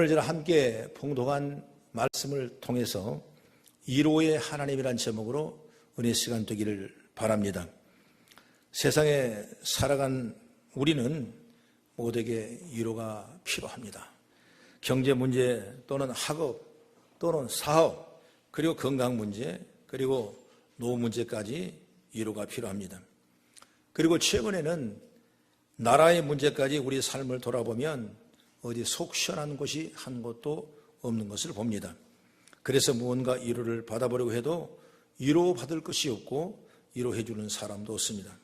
오늘 저와 함께 봉독한 말씀을 통해서 위로의 하나님이란 제목으로 은혜 시간 되기를 바랍니다. 세상에 살아간 우리는 모두에게 위로가 필요합니다. 경제 문제 또는 학업 또는 사업 그리고 건강 문제 그리고 노후 문제까지 위로가 필요합니다. 그리고 최근에는 나라의 문제까지 우리 삶을 돌아보면 어디 속 시원한 곳이 한 곳도 없는 것을 봅니다. 그래서 무언가 위로를 받아보려고 해도 위로받을 것이 없고 위로해 주는 사람도 없습니다.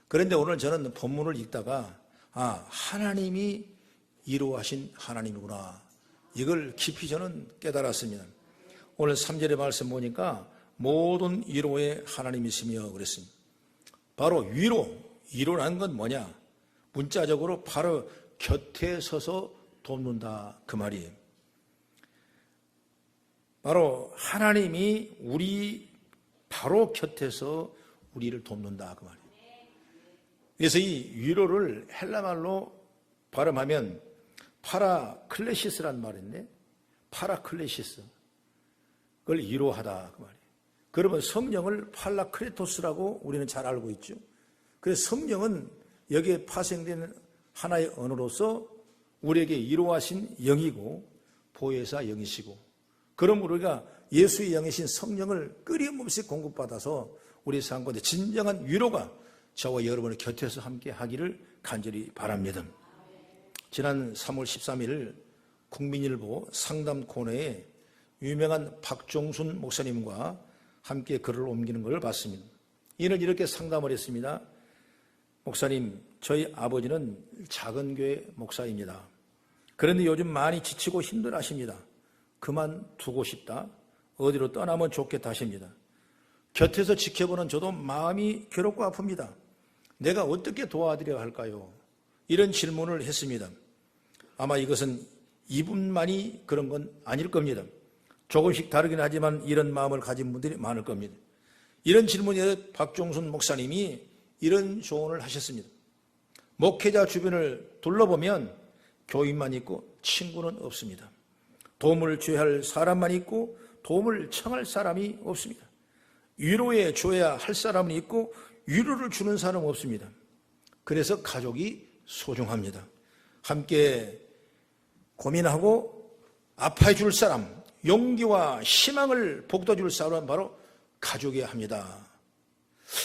그런데 오늘 저는 본문을 읽다가 하나님이 위로하신 하나님이구나, 이걸 깊이 저는 깨달았습니다. 오늘 3절의 말씀 보니까 모든 위로의 하나님이시며 그랬습니다. 바로 위로라는 건 뭐냐? 문자적으로 바로 곁에 서서 돕는다, 그 말이에요. 바로 하나님이 우리 바로 곁에서 우리를 돕는다, 그 말이에요. 그래서 이 위로를 헬라말로 발음하면 파라클레시스란 말인데, 파라클레시스, 그걸 위로하다, 그 말이에요. 그러면 성령을 팔라크레토스라고 우리는 잘 알고 있죠. 그래서 성령은 여기에 파생되는 하나의 언어로서 우리에게 위로하신 영이고 보혜사 영이시고, 그럼 우리가 예수의 영이신 성령을 끊임없이 공급받아서 우리 삶 가운데 진정한 위로가 저와 여러분의 곁에서 함께 하기를 간절히 바랍니다. 지난 3월 13일 국민일보 상담 코너에 유명한 박종순 목사님과 함께 글을 옮기는 걸 봤습니다. 이는 이렇게 상담을 했습니다. 목사님, 저희 아버지는 작은 교회 목사입니다. 그런데 요즘 많이 지치고 힘들어하십니다. 그만두고 싶다, 어디로 떠나면 좋겠다 하십니다. 곁에서 지켜보는 저도 마음이 괴롭고 아픕니다. 내가 어떻게 도와드려야 할까요? 이런 질문을 했습니다. 아마 이것은 이분만이 그런 건 아닐 겁니다. 조금씩 다르긴 하지만 이런 마음을 가진 분들이 많을 겁니다. 이런 질문에 박종순 목사님이 이런 조언을 하셨습니다. 목회자 주변을 둘러보면 교인만 있고 친구는 없습니다. 도움을 줘야 할 사람만 있고 도움을 청할 사람이 없습니다. 위로해 줘야 할 사람은 있고 위로를 주는 사람은 없습니다. 그래서 가족이 소중합니다. 함께 고민하고 아파해 줄 사람, 용기와 희망을 북돋아 줄 사람은 바로 가족이어야 합니다.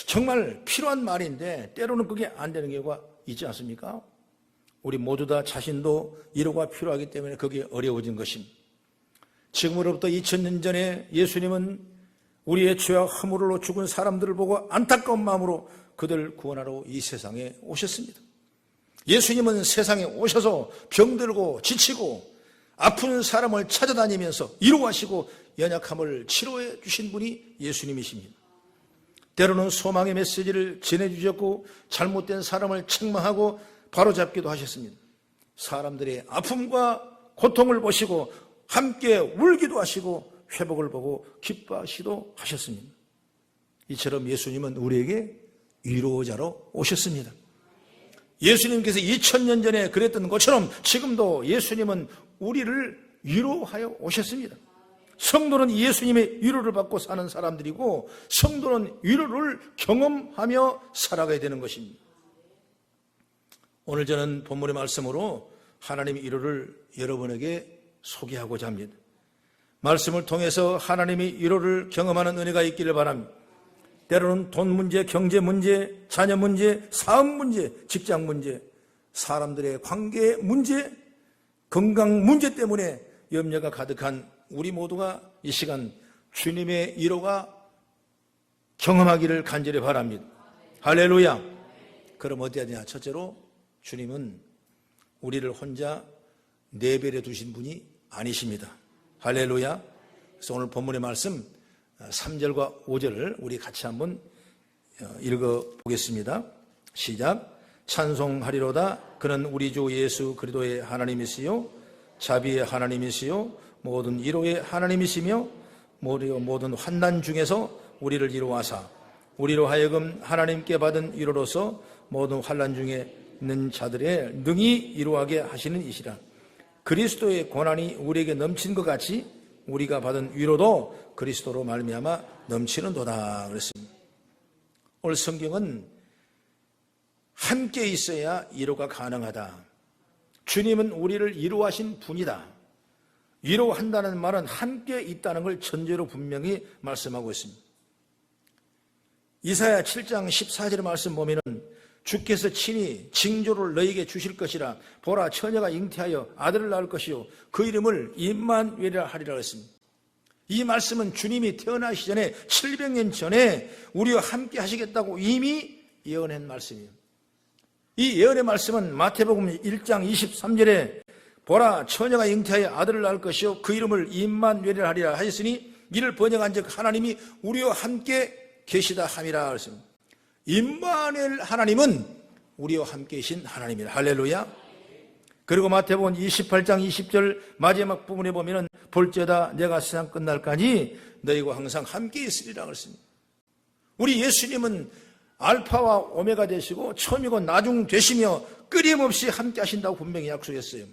정말 필요한 말인데 때로는 그게 안 되는 경우가 있지 않습니까? 우리 모두 다 자신도 위로가 필요하기 때문에 그게 어려워진 것입니다. 지금으로부터 2000년 전에 예수님은 우리의 죄와 허물로 죽은 사람들을 보고 안타까운 마음으로 그들을 구원하러 이 세상에 오셨습니다. 예수님은 세상에 오셔서 병들고 지치고 아픈 사람을 찾아다니면서 위로하시고 연약함을 치료해 주신 분이 예수님이십니다. 때로는 소망의 메시지를 전해주셨고 잘못된 사람을 책망하고 바로잡기도 하셨습니다. 사람들의 아픔과 고통을 보시고 함께 울기도 하시고 회복을 보고 기뻐하시기도 하셨습니다. 이처럼 예수님은 우리에게 위로자로 오셨습니다. 예수님께서 2000년 전에 그랬던 것처럼 지금도 예수님은 우리를 위로하여 오셨습니다. 성도는 예수님의 위로를 받고 사는 사람들이고 성도는 위로를 경험하며 살아가야 되는 것입니다. 오늘 저는 본문의 말씀으로 하나님의 위로를 여러분에게 소개하고자 합니다. 말씀을 통해서 하나님의 위로를 경험하는 은혜가 있기를 바랍니다. 때로는 돈 문제, 경제 문제, 자녀 문제, 사업 문제, 직장 문제, 사람들의 관계 문제, 건강 문제 때문에 염려가 가득한 우리 모두가 이 시간 주님의 위로가 경험하기를 간절히 바랍니다. 할렐루야. 그럼 어디야 되냐? 첫째로 주님은 우리를 혼자 내버려 두신 분이 아니십니다. 할렐루야. 그래서 오늘 본문의 말씀 3절과 5절을 우리 같이 한번 읽어보겠습니다. 시작. 찬송하리로다. 그는 우리 주 예수 그리스도의 하나님이시요 자비의 하나님이시요 모든 위로의 하나님이시며 모든 환난 중에서 우리를 위로하사 우리로 하여금 하나님께 받은 위로로서 모든 환난 중에 있는 자들의 능히 위로하게 하시는 이시라. 그리스도의 고난이 우리에게 넘친 것 같이 우리가 받은 위로도 그리스도로 말미암아 넘치는도다 그랬습니다. 오늘 성경은 함께 있어야 위로가 가능하다. 주님은 우리를 위로하신 분이다. 위로한다는 말은 함께 있다는 걸 전제로 분명히 말씀하고 있습니다. 이사야 7장 14절의 말씀 보면은 주께서 친히 징조를 너희에게 주실 것이라. 보라, 처녀가 잉태하여 아들을 낳을 것이요 그 이름을 임마누엘이라 하리라 했습니다. 이 말씀은 주님이 태어나시기 전에 700년 전에 우리와 함께 하시겠다고 이미 예언한 말씀이에요. 이 예언의 말씀은 마태복음 1장 23절에 보라, 처녀가 잉태하여 아들을 낳을 것이요 그 이름을 임마누엘이라 하리라 하였으니 이를 번역한즉 하나님이 우리와 함께 계시다 함이라 했습니다. 임마누엘 하나님은 우리와 함께 계신 하나님이라. 할렐루야. 그리고 마태복음 28장 20절 마지막 부분에 보면은 볼지어다 내가 세상 끝날까지 너희와 항상 함께 있으리라 그랬습니다. 우리 예수님은 알파와 오메가 되시고 처음이고 나중 되시며 끊임없이 함께 하신다고 분명히 약속했어요.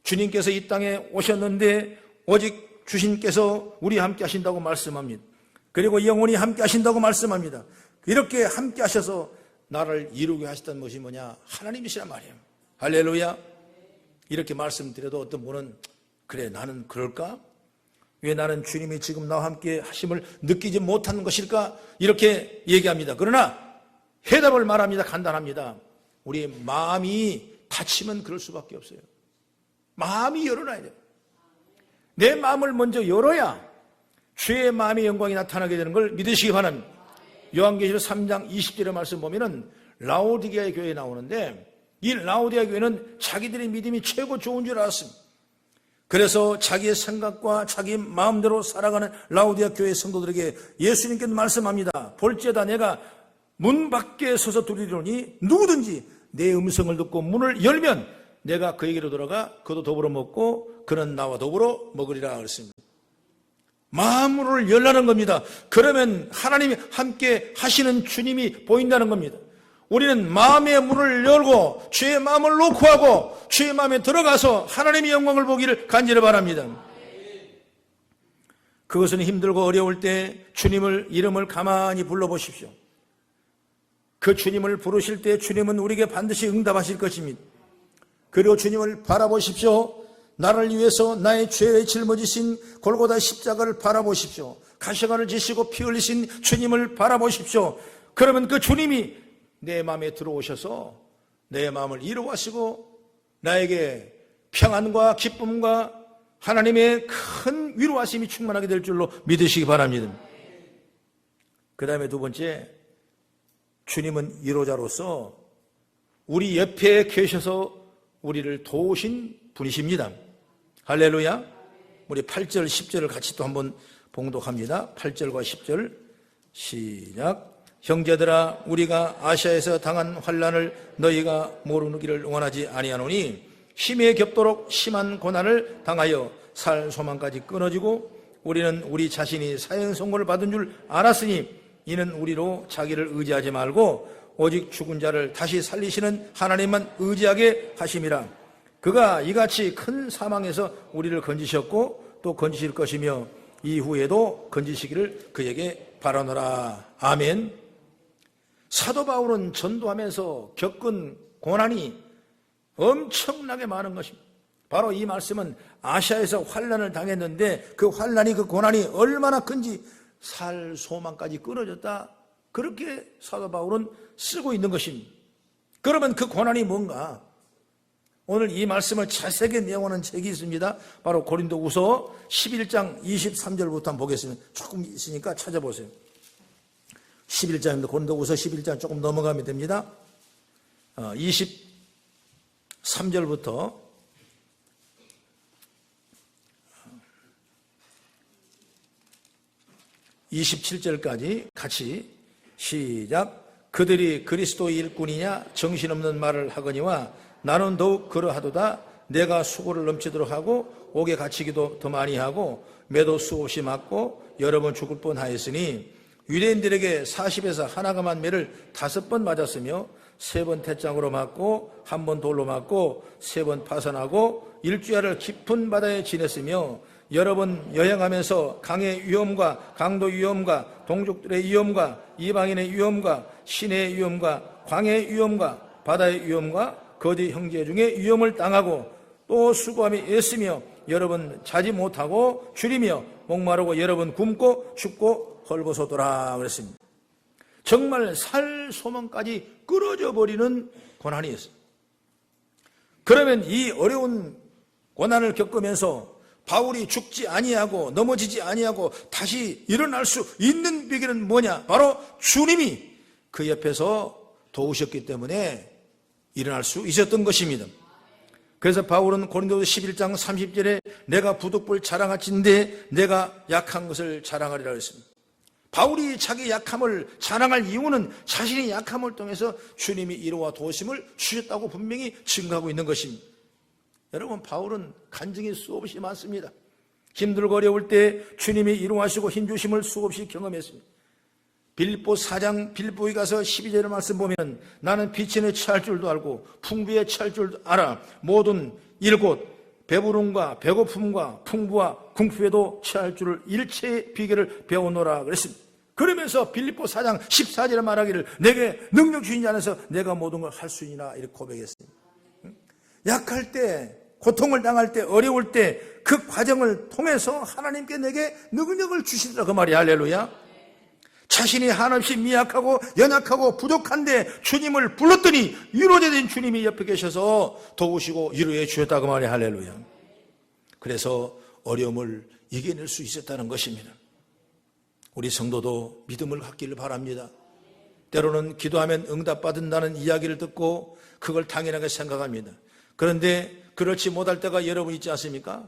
주님께서 이 땅에 오셨는데 오직 주님께서 우리 함께 하신다고 말씀합니다. 그리고 영원히 함께 하신다고 말씀합니다. 이렇게 함께 하셔서 나를 이루게 하셨던 것이 뭐냐? 하나님이시란 말이에요. 할렐루야. 이렇게 말씀드려도 어떤 분은 그래 나는 그럴까? 왜 나는 주님이 지금 나와 함께 하심을 느끼지 못하는 것일까? 이렇게 얘기합니다. 그러나 해답을 말합니다. 간단합니다. 우리의 마음이 닫히면 그럴 수밖에 없어요. 마음이 열어놔야 돼요. 내 마음을 먼저 열어야 주의 마음의 영광이 나타나게 되는 걸 믿으시기 바랍니다. 요한계시록 3장 20절의 말씀 보면은 라오디게아 교회에 나오는데 이 라오디게아 교회는 자기들의 믿음이 최고 좋은 줄 알았습니다. 그래서 자기의 생각과 자기 마음대로 살아가는 라오디게아 교회 성도들에게 예수님께서 말씀합니다. 볼지어다 내가 문 밖에 서서 두드리노니 누구든지 내 음성을 듣고 문을 열면 내가 그에게로 들어가 그도 더불어 먹고 그는 나와 더불어 먹으리라 그랬습니다. 마음을 열라는 겁니다. 그러면 하나님이 함께 하시는 주님이 보인다는 겁니다. 우리는 마음의 문을 열고 주의 마음을 놓고 하고 주의 마음에 들어가서 하나님의 영광을 보기를 간절히 바랍니다. 그것은 힘들고 어려울 때 주님을 이름을 가만히 불러보십시오. 그 주님을 부르실 때 주님은 우리에게 반드시 응답하실 것입니다. 그리고 주님을 바라보십시오. 나를 위해서 나의 죄에 짊어지신 골고다 십자가를 바라보십시오. 가시관을 지시고 피 흘리신 주님을 바라보십시오. 그러면 그 주님이 내 마음에 들어오셔서 내 마음을 이루하시고 나에게 평안과 기쁨과 하나님의 큰 위로하심이 충만하게 될 줄로 믿으시기 바랍니다. 그 다음에 두 번째, 주님은 위로자로서 우리 옆에 계셔서 우리를 도우신 분이십니다. 할렐루야. 우리 8절 10절을 같이 또 한번 봉독합니다. 8절과 10절 시작. 형제들아 우리가 아시아에서 당한 환난을 너희가 모르기를 원하지 아니하노니 힘에 겹도록 심한 고난을 당하여 살 소망까지 끊어지고 우리는 우리 자신이 사형선고를 받은 줄 알았으니 이는 우리로 자기를 의지하지 말고 오직 죽은 자를 다시 살리시는 하나님만 의지하게 하심이라. 그가 이같이 큰 사망에서 우리를 건지셨고 또 건지실 것이며 이후에도 건지시기를 그에게 바라노라. 아멘. 사도 바울은 전도하면서 겪은 고난이 엄청나게 많은 것입니다. 바로 이 말씀은 아시아에서 환난을 당했는데 그 환난이 그 고난이 얼마나 큰지 살 소망까지 끊어졌다. 그렇게 사도 바울은 쓰고 있는 것입니다. 그러면 그 고난이 뭔가? 오늘 이 말씀을 자세하게 내용하는 책이 있습니다. 바로 고린도후서 11장 23절부터 한번 보겠습니다. 조금 있으니까 찾아보세요. 11장입니다. 고린도후서 11장 조금 넘어가면 됩니다. 23절부터 27절까지 같이 시작. 그들이 그리스도의 일꾼이냐 정신없는 말을 하거니와 나는 더욱 그러하도다. 내가 수고를 넘치도록 하고 옥에 갇히기도 더 많이 하고 매도 수없이 맞고 여러 번 죽을 뻔하였으니 유대인들에게 40에서 하나감한 매를 5번 맞았으며 3번 태장으로 맞고 1번 돌로 맞고 3번 파선하고 일주일을 깊은 바다에 지냈으며 여러 번 여행하면서 강의 위험과 강도 위험과 동족들의 위험과 이방인의 위험과 시내의 위험과 광야의 위험과 바다의 위험과 거짓 형제 중에 위험을 당하고 또 수고함이 애쓰며 여러 번 자지 못하고 줄이며 목마르고 여러 번 굶고 춥고 헐벗어도라 그랬습니다. 정말 살 소망까지 끊어져 버리는 고난이었어요. 그러면 이 어려운 고난을 겪으면서 바울이 죽지 아니하고 넘어지지 아니하고 다시 일어날 수 있는 비결은 뭐냐? 바로 주님이 그 옆에서 도우셨기 때문에 일어날 수 있었던 것입니다. 그래서 바울은 고린도서 11장 30절에 내가 부득불 자랑할진대 내가 약한 것을 자랑하리라 했습니다. 바울이 자기 약함을 자랑할 이유는 자신의 약함을 통해서 주님이 이루어 도우심을 주셨다고 분명히 증거하고 있는 것입니다. 여러분, 바울은 간증이 수없이 많습니다. 힘들고 어려울 때 주님이 이루어하시고 힘주심을 수없이 경험했습니다. 빌립보 4장 빌립보에 가서 12절의 말씀 보면 나는 비천에 처할 줄도 알고 풍부에 처할 줄도 알아 모든 일곳 배부름과 배고픔과 풍부와 궁핍에도 처할 줄을 일체의 비결을 배우노라 그랬습니다. 그러면서 빌립보 4장 14절에 말하기를 내게 능력 주신 자 안에서 내가 모든 걸 할 수 있나 이렇게 고백했습니다. 약할 때 고통을 당할 때 어려울 때 그 과정을 통해서 하나님께 내게 능력을 주시더라 그 말이 할렐루야. 자신이 한없이 미약하고 연약하고 부족한데 주님을 불렀더니 위로자 된 주님이 옆에 계셔서 도우시고 위로해 주셨다 그 말이 할렐루야. 그래서 어려움을 이겨낼 수 있었다는 것입니다. 우리 성도도 믿음을 갖기를 바랍니다. 때로는 기도하면 응답받는다는 이야기를 듣고 그걸 당연하게 생각합니다. 그런데 그렇지 못할 때가 여러분 있지 않습니까?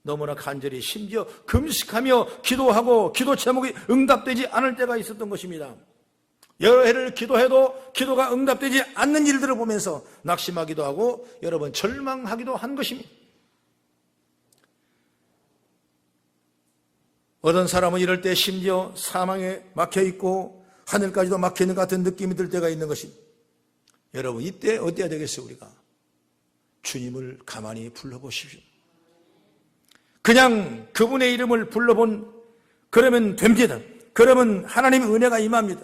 너무나 간절히 심지어 금식하며 기도하고 기도 제목이 응답되지 않을 때가 있었던 것입니다. 여러 해를 기도해도 기도가 응답되지 않는 일들을 보면서 낙심하기도 하고 여러분 절망하기도 한 것입니다. 어떤 사람은 이럴 때 심지어 사망에 막혀있고 하늘까지도 막혀있는 것 같은 느낌이 들 때가 있는 것입니다. 여러분 이때 어때야 되겠어요? 우리가 주님을 가만히 불러보십시오. 그냥 그분의 이름을 불러본 그러면 됩니다. 그러면 하나님의 은혜가 임합니다.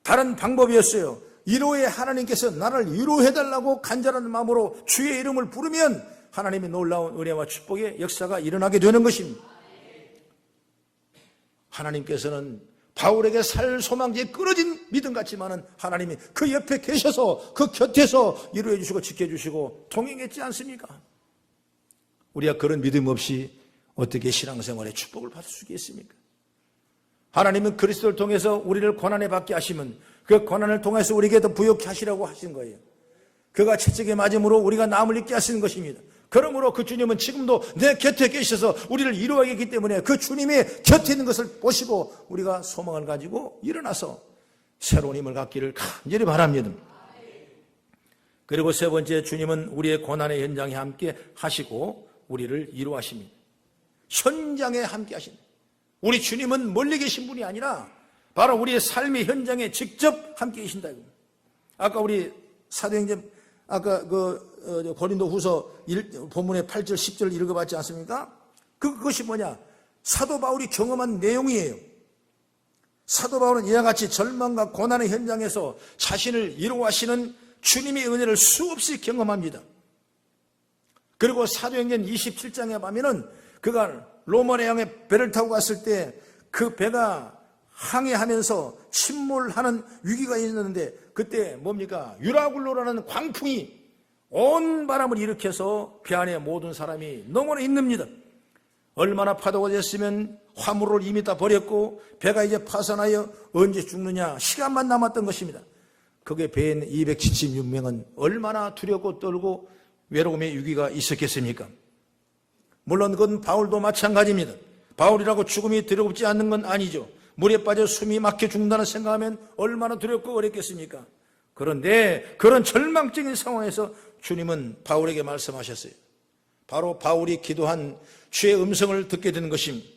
다른 방법이었어요. 위로의 하나님께서 나를 위로해달라고 간절한 마음으로 주의 이름을 부르면 하나님의 놀라운 은혜와 축복의 역사가 일어나게 되는 것입니다. 하나님께서는 바울에게 살 소망지에 끊어진 믿음 같지만은 하나님이 그 옆에 계셔서 그 곁에서 위로해 주시고 지켜주시고 동행했지 않습니까? 우리가 그런 믿음 없이 어떻게 신앙생활에 축복을 받을 수 있겠습니까? 하나님은 그리스도를 통해서 우리를 고난에 받게 하시면 그 고난을 통해서 우리에게 더 부욕케 하시라고 하신 거예요. 그가 채찍에 맞음으로 우리가 남을 잊게 하시는 것입니다. 그러므로 그 주님은 지금도 내 곁에 계셔서 우리를 이루어야 하기 때문에 그 주님의 곁에 있는 것을 보시고 우리가 소망을 가지고 일어나서 새로운 힘을 갖기를 간절히 바랍니다. 그리고 세 번째, 주님은 우리의 고난의 현장에 함께 하시고 우리를 이루어하십니다. 현장에 함께 하십니다. 우리 주님은 멀리 계신 분이 아니라 바로 우리의 삶의 현장에 직접 함께 계신다. 아까 우리 사도행전 아까 고린도 후서 본문의 8절 10절 읽어봤지 않습니까? 그것이 뭐냐? 사도 바울이 경험한 내용이에요. 사도 바울은 이와 같이 절망과 고난의 현장에서 자신을 이루어하시는 주님의 은혜를 수없이 경험합니다. 그리고 사도행전 27장에 보면은 그가 로마에 향해 배를 타고 갔을 때 그 배가 항해하면서 침몰하는 위기가 있었는데 그때 뭡니까? 유라굴로라는 광풍이 온 바람을 일으켜서 배 안에 모든 사람이 너무나 힘듭니다. 얼마나 파도가 됐으면 화물을 이미 다 버렸고 배가 이제 파산하여 언제 죽느냐 시간만 남았던 것입니다. 그게 배에 있는 276명은 얼마나 두렵고 떨고 외로움의 위기가 있었겠습니까? 물론 그건 바울도 마찬가지입니다. 바울이라고 죽음이 두렵지 않는 건 아니죠. 물에 빠져 숨이 막혀 죽는다는 생각하면 얼마나 두렵고 어렵겠습니까? 그런데 그런 절망적인 상황에서 주님은 바울에게 말씀하셨어요. 바로 바울이 기도한 주의 음성을 듣게 되는 것입니다.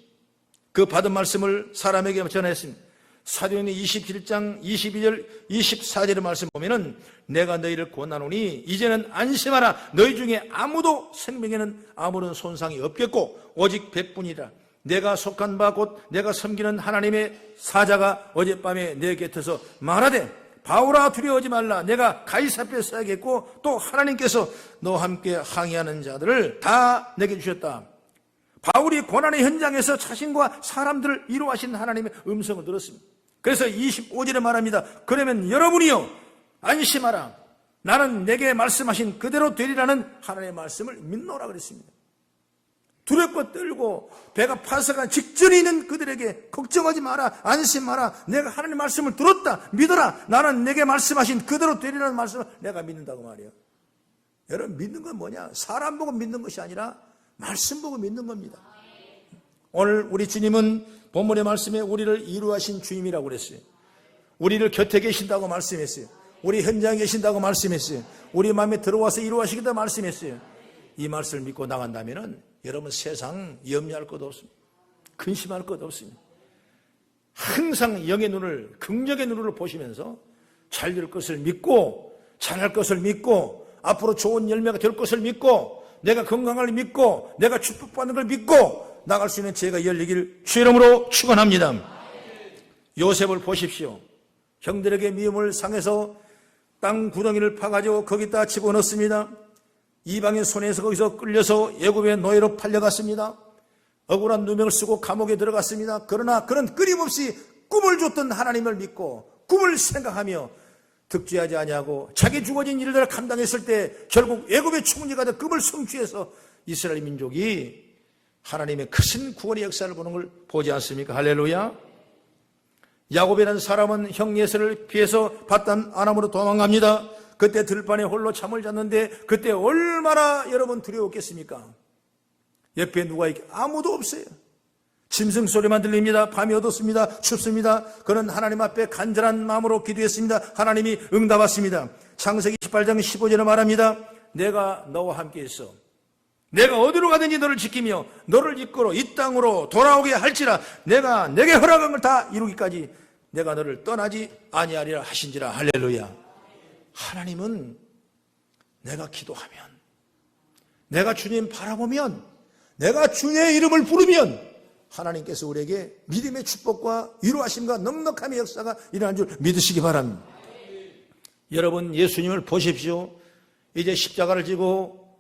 그 받은 말씀을 사람에게 전했습니다. 사도행전 27장 22절 24절의 말씀 보면은 내가 너희를 권하노니 이제는 안심하라. 너희 중에 아무도 생명에는 아무런 손상이 없겠고 오직 백분이라. 내가 속한 바 곧 내가 섬기는 하나님의 사자가 어젯밤에 내 곁에서 말하되 바울아 두려워하지 말라. 내가 가이사 앞에 서야겠고 또 하나님께서 너와 함께 항의하는 자들을 다 내게 주셨다. 바울이 고난의 현장에서 자신과 사람들을 이루하신 하나님의 음성을 들었습니다. 그래서 25절에 말합니다. 그러면 여러분이요 안심하라. 나는 내게 말씀하신 그대로 되리라는 하나님의 말씀을 믿노라 그랬습니다. 두렵고 떨고 배가 파서간 직전에 있는 그들에게 걱정하지 마라. 안심하라. 내가 하나님의 말씀을 들었다. 믿어라. 나는 내게 말씀하신 그대로 되리라는 말씀을 내가 믿는다고 말이에요. 여러분 믿는 건 뭐냐? 사람 보고 믿는 것이 아니라 말씀 보고 믿는 겁니다. 오늘 우리 주님은 본문의 말씀에 우리를 이루하신 주님이라고 그랬어요. 우리를 곁에 계신다고 말씀했어요. 우리 현장에 계신다고 말씀했어요. 우리 마음에 들어와서 이루하시겠다고 말씀했어요. 이 말씀을 믿고 나간다면 여러분 세상 염려할 것도 없습니다. 근심할 것도 없습니다. 항상 영의 눈을, 긍정의 눈으로 보시면서 잘 될 것을 믿고 잘할 것을 믿고 앞으로 좋은 열매가 될 것을 믿고 내가 건강을 믿고 내가 축복받는 걸 믿고 나갈 수 있는 지혜가 열리길 주 이름으로 축원합니다. 요셉을 보십시오. 형들에게 미움을 상해서 땅 구덩이를 파가지고 거기다 집어넣습니다. 이방인 손에서 거기서 끌려서 애굽의 노예로 팔려갔습니다. 억울한 누명을 쓰고 감옥에 들어갔습니다. 그러나 그는 끊임없이 꿈을 줬던 하나님을 믿고 꿈을 생각하며 득죄하지 아니하고 자기 주어진 일들을 감당했을 때 결국 애굽의 총리가 돼 꿈을 성취해서 이스라엘 민족이 하나님의 크신 구원의 역사를 보는 걸 보지 않습니까? 할렐루야. 야곱이라는 사람은 형 예서를 피해서 바단 아람으로 도망갑니다. 그때 들판에 홀로 잠을 잤는데 그때 얼마나 여러분 두려웠겠습니까? 옆에 누가 있게 아무도 없어요. 짐승 소리만 들립니다. 밤이 어둡습니다. 춥습니다. 그는 하나님 앞에 간절한 마음으로 기도했습니다. 하나님이 응답하십니다. 창세기 18장 15절에 말합니다. 내가 너와 함께 있어. 내가 어디로 가든지 너를 지키며 너를 이끌어 이 땅으로 돌아오게 할지라. 내가 내게 허락한 걸 다 이루기까지 내가 너를 떠나지 아니하리라 하신지라. 할렐루야. 하나님은 내가 기도하면, 내가 주님 바라보면, 내가 주님의 이름을 부르면 하나님께서 우리에게 믿음의 축복과 위로하심과 넉넉함의 역사가 일어난 줄 믿으시기 바랍니다. 여러분 예수님을 보십시오. 이제 십자가를 지고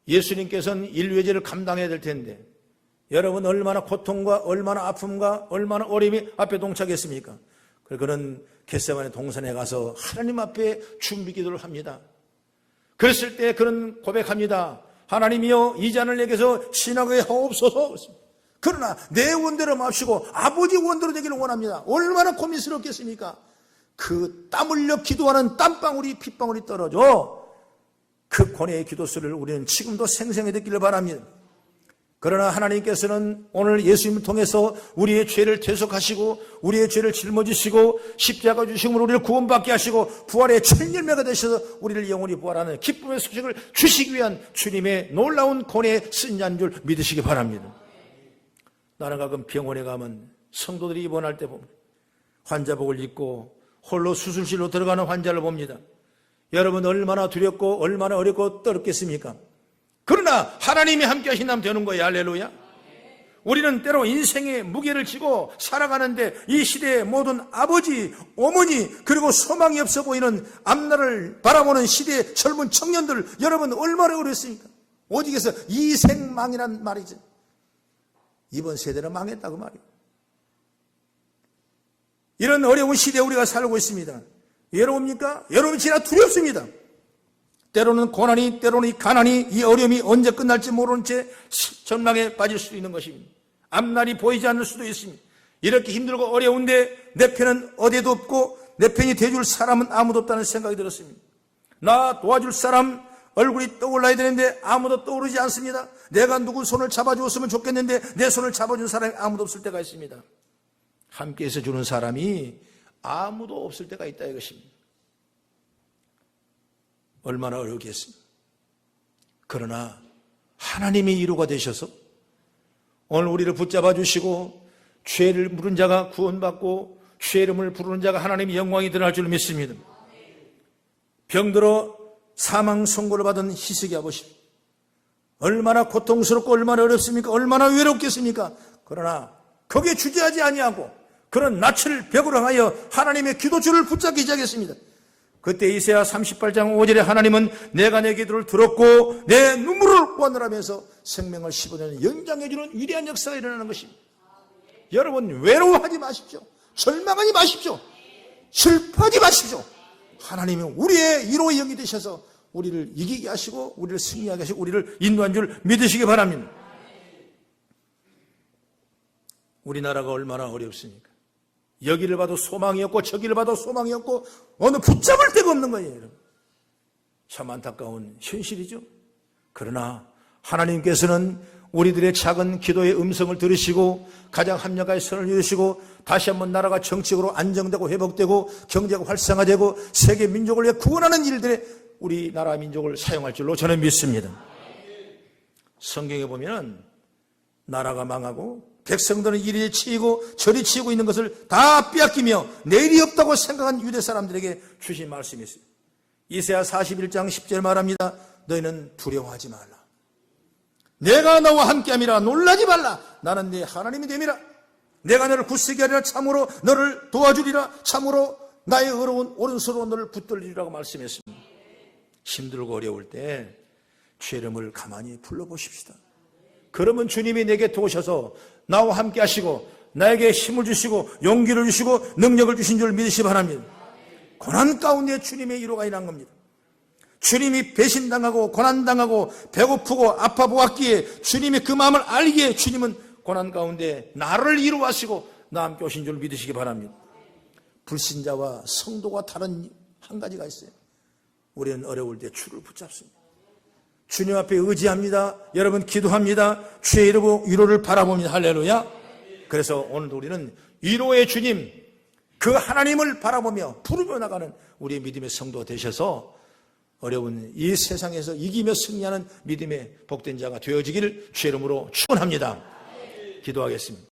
예수님께서는 인류의 죄를 감당해야 될 텐데 여러분 얼마나 고통과 얼마나 아픔과 얼마나 어려움이 앞에 동착했습니까? 그는 겟세마네 동산에 가서 하나님 앞에 준비 기도를 합니다. 그랬을 때 그는 고백합니다. 하나님이여 이 잔을 내게서 지나가게 하옵소서. 그러나 내 원대로 마시고 아버지 원대로 되기를 원합니다. 얼마나 고민스럽겠습니까? 그 땀 흘려 기도하는 땀방울이 핏방울이 떨어져 그 고뇌의 기도소리를 우리는 지금도 생생히 듣기를 바랍니다. 그러나 하나님께서는 오늘 예수님을 통해서 우리의 죄를 대속하시고 우리의 죄를 짊어지시고 십자가 주심으로 우리를 구원받게 하시고 부활의 첫 열매가 되셔서 우리를 영원히 부활하는 기쁨의 소식을 주시기 위한 주님의 놀라운 고뇌의 쓴잔 줄 믿으시기 바랍니다. 나는 가끔 병원에 가면 성도들이 입원할 때 보면 환자복을 입고 홀로 수술실로 들어가는 환자를 봅니다. 여러분 얼마나 두렵고 얼마나 어렵고 떨었겠습니까? 그러나 하나님이 함께 하신다면 되는 거예요. 할렐루야. 우리는 때로 인생의 무게를 지고 살아가는데 이 시대의 모든 아버지, 어머니 그리고 소망이 없어 보이는 앞날을 바라보는 시대의 젊은 청년들 여러분 얼마나 어렵습니까? 오직에서 이생망이란 말이죠. 이번 세대는 망했다고 말이에요. 이런 어려운 시대에 우리가 살고 있습니다. 외로웁니까? 여러분 지나 두렵습니다. 때로는 고난이, 때로는 이 가난이, 이 어려움이 언제 끝날지 모르는 채 절망에 빠질 수도 있는 것입니다. 앞날이 보이지 않을 수도 있습니다. 이렇게 힘들고 어려운데 내 편은 어디에도 없고 내 편이 돼줄 사람은 아무도 없다는 생각이 들었습니다. 나 도와줄 사람 얼굴이 떠올라야 되는데 아무도 떠오르지 않습니다. 내가 누구 손을 잡아주었으면 좋겠는데 내 손을 잡아준 사람이 아무도 없을 때가 있습니다. 함께해서 주는 사람이 아무도 없을 때가 있다 이것입니다. 얼마나 어렵겠습니까? 그러나 하나님이 위로가 되셔서 오늘 우리를 붙잡아 주시고 죄를 물은 자가 구원받고 주의 이름을 부르는 자가 하나님의 영광이 드러날 줄 믿습니다. 병들어 사망 선고를 받은 히스기야 보십시오. 얼마나 고통스럽고 얼마나 어렵습니까? 얼마나 외롭겠습니까? 그러나 거기에 주저하지 아니하고 그런 낯을 벽으로 향하여 하나님의 기도줄을 붙잡기 시작했습니다. 그때 이사야 38장 5절에 하나님은 내가 내 기도를 들었고 내 눈물을 보았느라면서 생명을 15년 연장해주는 위대한 역사가 일어나는 것입니다. 여러분 외로워하지 마십시오. 절망하지 마십시오. 슬퍼하지 마십시오. 하나님은 우리의 위로의 영이 되셔서 우리를 이기게 하시고 우리를 승리하게 하시고 우리를 인도한 줄 믿으시기 바랍니다. 우리나라가 얼마나 어렵습니까? 여기를 봐도 소망이 없고 저기를 봐도 소망이 없고 어느 붙잡을 데가 없는 거예요. 여러분. 참 안타까운 현실이죠. 그러나 하나님께서는 우리들의 작은 기도의 음성을 들으시고 가장 합력하여 선을 이루시고 다시 한번 나라가 정치적으로 안정되고 회복되고 경제가 활성화되고 세계 민족을 위해 구원하는 일들에 우리나라 민족을 사용할 줄로 저는 믿습니다. 성경에 보면 나라가 망하고 백성들은 이리 치이고 저리 치이고 있는 것을 다 빼앗기며 내일이 없다고 생각한 유대 사람들에게 주신 말씀이 있어요. 이사야 41장 10절 말합니다. 너희는 두려워하지 말라. 내가 너와 함께함이라. 놀라지 말라. 나는 네 하나님이 됨이라. 내가 너를 굳세게 하리라. 참으로 너를 도와주리라. 참으로 나의 의로운 오른손으로 너를 붙들리라고 말씀했습니다. 힘들고 어려울 때 주의 이름을 가만히 불러보십시다. 그러면 주님이 내게 도우셔서 나와 함께 하시고 나에게 힘을 주시고 용기를 주시고 능력을 주신 줄 믿으시 바랍니다. 고난 가운데 주님의 위로가 일어난 겁니다. 주님이 배신당하고 고난당하고 배고프고 아파 보았기에 주님이 그 마음을 알기에 주님은 고난 가운데 나를 위로하시고 나와 함께 오신 줄 믿으시기 바랍니다. 불신자와 성도가 다른 한 가지가 있어요. 우리는 어려울 때 주를 붙잡습니다. 주님 앞에 의지합니다. 여러분 기도합니다. 주의 이름으로 위로를 바라봅니다. 할렐루야. 그래서 오늘도 우리는 위로의 주님 그 하나님을 바라보며 부르며 나가는 우리의 믿음의 성도가 되셔서 어려운 이 세상에서 이기며 승리하는 믿음의 복된 자가 되어지기를 주의 이름으로 축원합니다. 기도하겠습니다.